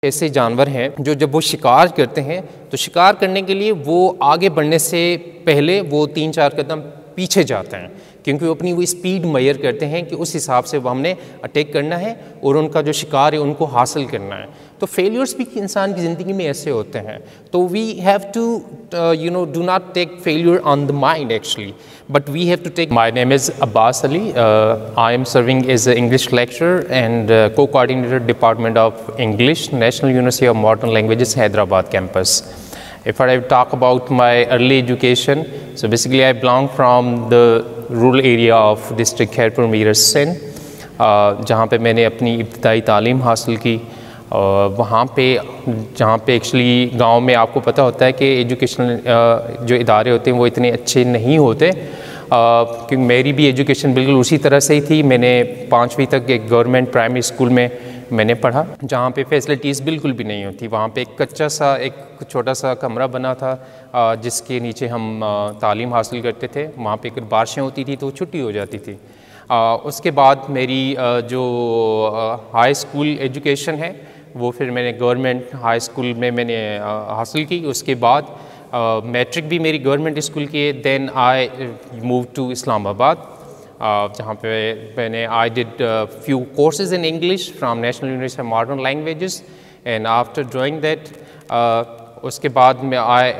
ایسے جانور ہیں جو جب وہ شکار کرتے ہیں تو شکار کرنے کے لیے وہ آگے بڑھنے سے پہلے وہ 3-4 قدم پیچھے جاتے ہیں، کیونکہ وہ اپنی وہ اسپیڈ میئر کرتے ہیں کہ اس حساب سے وہ ہم نے اٹیک کرنا ہے اور ان کا جو شکار ہے ان کو حاصل کرنا ہے۔ تو فیلیورز بھی انسان کی زندگی میں ایسے ہوتے ہیں، تو we have to do not take failure on the mind actually, but we have to take. My name is Abbas Ali, I am serving as a English lecturer and co-coordinator Department of English, National University of Modern Languages, Hyderabad campus. If I talk about my early education, so basically I belong from the rural area of district Khairpur Meerut Sindh، جہاں پہ میں نے اپنی ابتدائی تعلیم حاصل کی۔ وہاں پہ جہاں پہ ایکچولی گاؤں میں آپ کو پتہ ہوتا ہے کہ ایجوکیشنل جو ادارے ہوتے ہیں وہ اتنے اچھے نہیں ہوتے، کیونکہ میری بھی ایجوکیشن بالکل اسی طرح سے ہی تھی۔ میں نے 5ویں تک ایک گورنمنٹ پرائمری اسکول میں نے پڑھا، جہاں پہ فیسلٹیز بالکل بھی نہیں ہوتی۔ وہاں پہ ایک کچا سا ایک چھوٹا سا کمرہ بنا تھا جس کے نیچے ہم تعلیم حاصل کرتے تھے۔ وہاں پہ اگر بارشیں ہوتی تھی تو چھٹی ہو جاتی تھی۔ اس کے بعد میری جو ہائی اسکول ایجوکیشن ہے وہ پھر میں نے گورنمنٹ ہائی اسکول میں نے حاصل کی۔ اس کے بعد میٹرک بھی میری گورنمنٹ اسکول کی ہے۔ دین آئی موو ٹو اسلام آباد، جہاں پہ میں نے I did few courses in English from National University of Modern Languages, and after doing that اس کے بعد میں I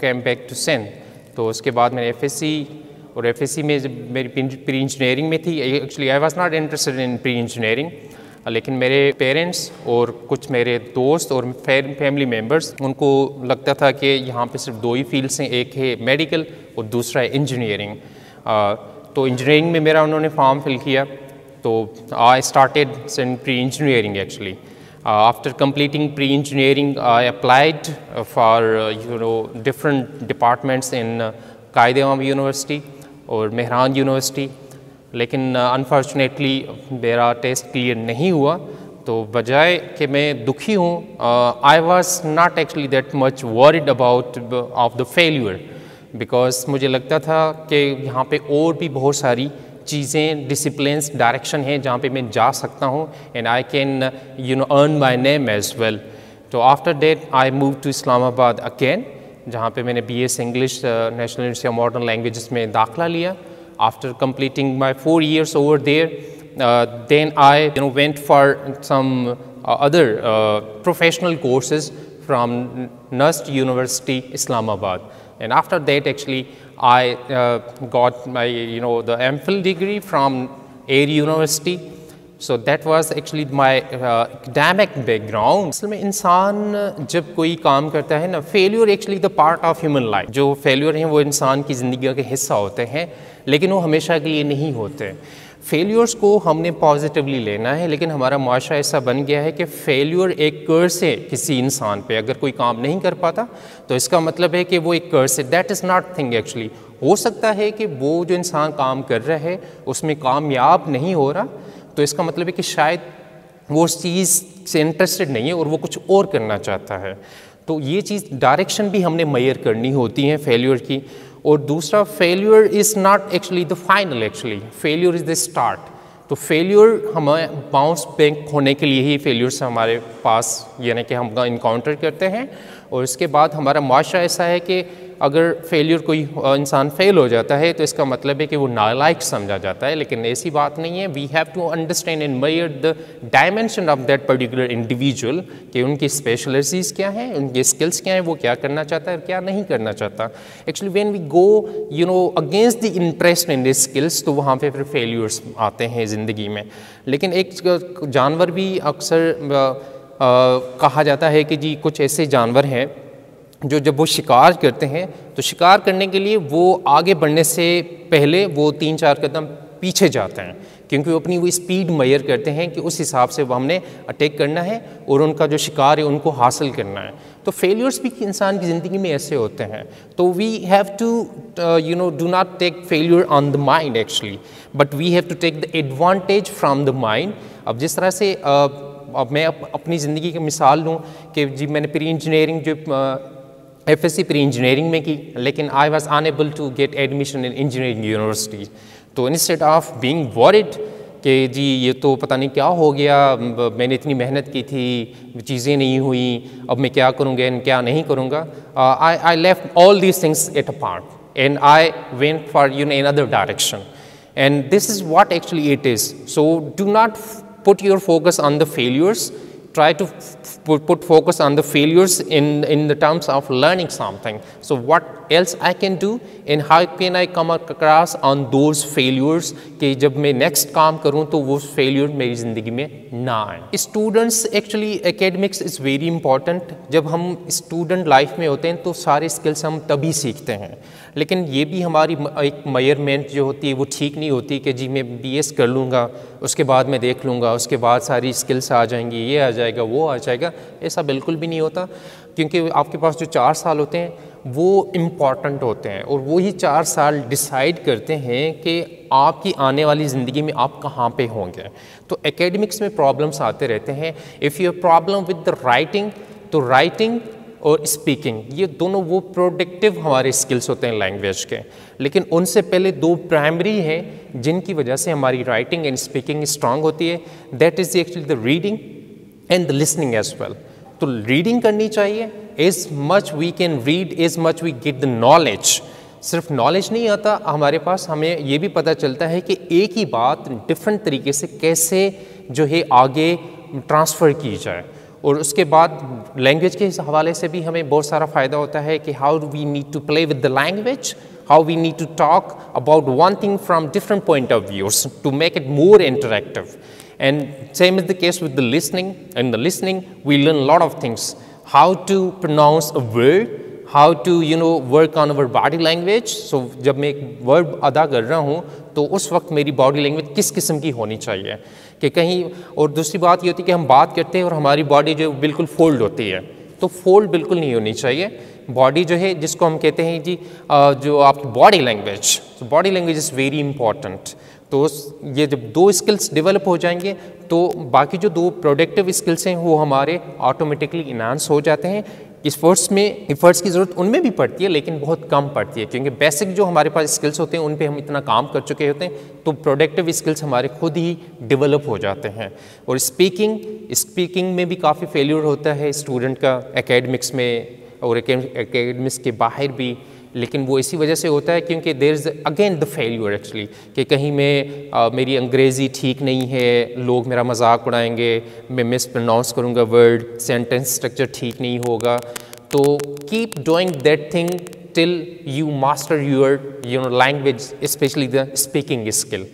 came back to Sindh. تو اس کے بعد میں نے ایف ایس سی، اور ایف ایس سی میں جب میری پری انجینئرنگ میں تھی، actually I was not interested in pre engineering, لیکن میرے پیرنٹس اور کچھ میرے دوست اور فیملی ممبرس ان کو لگتا تھا کہ یہاں پہ صرف 2 ہی فیلڈس ہیں، ایک ہے میڈیکل اور دوسرا ہے انجینئرنگ۔ تو انجینئرنگ میں میرا انہوں نے فارم فل کیا، تو I started in pre engineering actually. After completing pre-engineering, I applied for different departments in Qaid-e-Awam University اور مہران یونیورسٹی، لیکن انفارچونیٹلی میرا ٹیسٹ کلیئر نہیں ہوا۔ تو بجائے کہ میں دکھی ہوں، آئی was not actually that much word about of the failure, because مجھے لگتا تھا کہ یہاں پہ اور بھی بہت ساری چیزیں، ڈسپلنس، ڈائریکشن ہیں جہاں پہ میں جا سکتا ہوں، and I can earn my name as well. تو after that I move to Islamabad again, جہاں پہ میں نے B S English National University of Modern Languages میں داخلہ لیا۔ After completing my 4 years over there, then I went for some other professional courses from NUST university Islamabad, and after that actually I got my the MPhil degree from Air University. So that was actually my academic background. اصل میں انسان جب کوئی کام کرتا ہے نا، failure actually the part of human life. جو failure ہیں وہ انسان کی زندگی کا حصہ ہوتے ہیں، لیکن وہ ہمیشہ کے لیے نہیں ہوتے۔ فیلیورز کو ہم نے پازیٹیولی لینا ہے، لیکن ہمارا معاشرہ ایسا بن گیا ہے کہ فیلیور ایک کرس ہے کسی انسان پہ۔ اگر کوئی کام نہیں کر پاتا تو اس کا مطلب ہے کہ وہ ایک کرس ہے۔ That is not thing actually. ہو سکتا ہے کہ وہ جو انسان کام کر رہا ہے اس میں کامیاب نہیں ہو رہا، تو اس کا مطلب ہے کہ شاید وہ اس چیز سے انٹرسٹڈ نہیں ہے اور وہ کچھ اور کرنا چاہتا ہے۔ تو یہ چیز ڈائریکشن بھی ہم نے میئر کرنی ہوتی ہے فیلیور کی۔ اور دوسرا، failure is not actually the final, actually failure is the start. تو فیلیور ہمیں باؤنس بیک ہونے کے لیے ہی فیلیورس ہمارے پاس یعنی کہ ہم انکاؤنٹر کرتے ہیں، اور اس کے بعد ہمارا معاشرہ ایسا ہے کہ اگر فیلیور کوئی انسان فیل ہو جاتا ہے تو اس کا مطلب ہے کہ وہ نالائق سمجھا جاتا ہے، لیکن ایسی بات نہیں ہے۔ We have to understand and measure the dimension of that particular individual, کہ ان کی اسپیشلٹیز کیا ہیں، ان کی اسکلس کیا ہیں، وہ کیا کرنا چاہتا ہے اور کیا نہیں کرنا چاہتا۔ Actually when we go against the interest in the skills, تو وہاں پہ پھر فیلیورس آتے ہیں زندگی میں۔ لیکن ایک جانور بھی اکثر کہا جاتا ہے کہ جی کچھ ایسے جانور ہیں جو جب وہ شکار کرتے ہیں تو شکار کرنے کے لیے وہ آگے بڑھنے سے پہلے وہ 3-4 قدم پیچھے جاتے ہیں، کیونکہ وہ اپنی وہ اسپیڈ میئر کرتے ہیں کہ اس حساب سے وہ ہم نے اٹیک کرنا ہے اور ان کا جو شکار ہے ان کو حاصل کرنا ہے۔ تو فیلیورس بھی انسان کی زندگی میں ایسے ہوتے ہیں۔ تو we have to do not take failure on the mind actually, but we have to take the advantage from the mind. اب جس طرح سے اب میں اپنی زندگی کی مثال لوں کہ جی میں نے پری انجینئرنگ جو F S C pre engineering میں کی، لیکن I was unable to get admission in engineering university. تو انسٹیڈ آف بینگ ورڈ کہ جی یہ تو پتہ نہیں کیا ہو گیا، میں نے اتنی محنت کی تھی، چیزیں نہیں ہوئیں، اب میں کیا کروں گا کیا نہیں کروں گا. I left all these things at a part and I went for another direction. And this is what actually it is. So do not put your focus on the failures. Try to put focus on the failures in the terms of learning something. So what else I can do and how can I come across on those failures کہ جب میں next کام کروں تو وہ failure میری زندگی میں نہ آئیں. Students actually academics is very important. جب ہم اسٹوڈنٹ لائف میں ہوتے ہیں تو سارے اسکلس ہم تبھی سیکھتے ہیں، لیکن یہ بھی ہماری ایک میئرمنٹ جو ہوتی ہے وہ ٹھیک نہیں ہوتی کہ جی میں بی ایس کر لوں گا اس کے بعد میں دیکھ لوں گا، اس کے بعد ساری اسکلس آ جائیں گی، یہ آ جائے گا وہ آ جائے گا. ایسا بالکل بھی نہیں ہوتا، کیونکہ آپ کے پاس جو 4 سال ہوتے ہیں وہ امپورٹنٹ ہوتے ہیں، اور وہی 4 سال ڈیسائیڈ کرتے ہیں کہ آپ کی آنے والی زندگی میں آپ کہاں پہ ہوں گے. تو اکیڈمکس میں پرابلمس آتے رہتے ہیں. If you problem with the writing, تو رائٹنگ اور اسپیکنگ یہ دونوں وہ پروڈکٹیو ہمارے اسکلس ہوتے ہیں لینگویج کے، لیکن ان سے پہلے 2 پرائمری ہیں جن کی وجہ سے ہماری رائٹنگ اینڈ اسپیکنگ اسٹرانگ ہوتی ہے. That is actually the reading and the listening as well. تو ریڈنگ کرنی چاہیے، as much we can read as much we get the knowledge. صرف نالج نہیں آتا ہمارے پاس، ہمیں یہ بھی پتہ چلتا ہے کہ ایک ہی بات ڈفرینٹ طریقے سے کیسے جو ہے آگے ٹرانسفر کی جائے. اور اس کے بعد لینگویج کے حوالے سے بھی ہمیں بہت سارا فائدہ ہوتا ہے کہ how we need to play with the language, how we need to talk about one thing from different point of views to make it more interactive. And same is the case with the listening. In the listening we learn a lot of things, how to pronounce a word, how to work on our body language. So جب میں ایک word ادا کر رہا ہوں تو اس وقت میری باڈی لینگویج کس قسم کی ہونی چاہیے کہ کہیں. اور دوسری بات یہ ہوتی ہے کہ ہم بات کرتے ہیں اور ہماری باڈی جو بالکل فولڈ ہوتی ہے، تو فولڈ بالکل نہیں ہونی چاہیے. باڈی جو ہے جس کو ہم کہتے ہیں جی جو آپ کی body language is very important. تو یہ جب 2 اسکلس ڈیولپ ہو جائیں گے تو باقی جو 2 پروڈکٹیو اسکلس ہیں وہ ہمارے آٹومیٹکلی انہانس ہو جاتے ہیں. ایفرٹس کی ضرورت ان میں بھی پڑتی ہے لیکن بہت کم پڑتی ہے، کیونکہ بیسک جو ہمارے پاس اسکلس ہوتے ہیں ان پہ ہم اتنا کام کر چکے ہوتے ہیں، تو پروڈکٹیو اسکلس ہمارے خود ہی ڈیولپ ہو جاتے ہیں. اور اسپیکنگ میں بھی کافی فیلیور ہوتا ہے اسٹوڈنٹ کا اکیڈمکس میں اور اکیڈمکس کے باہر بھی، لیکن وہ اسی وجہ سے ہوتا ہے کیونکہ there is again the failure actually کہ کہیں میری انگریزی ٹھیک نہیں ہے، لوگ میرا مذاق اڑائیں گے، میں مس پروناؤنس کروں گا ورڈ، سینٹینس اسٹرکچر ٹھیک نہیں ہوگا. تو keep doing that thing till you master your language, especially the speaking skill.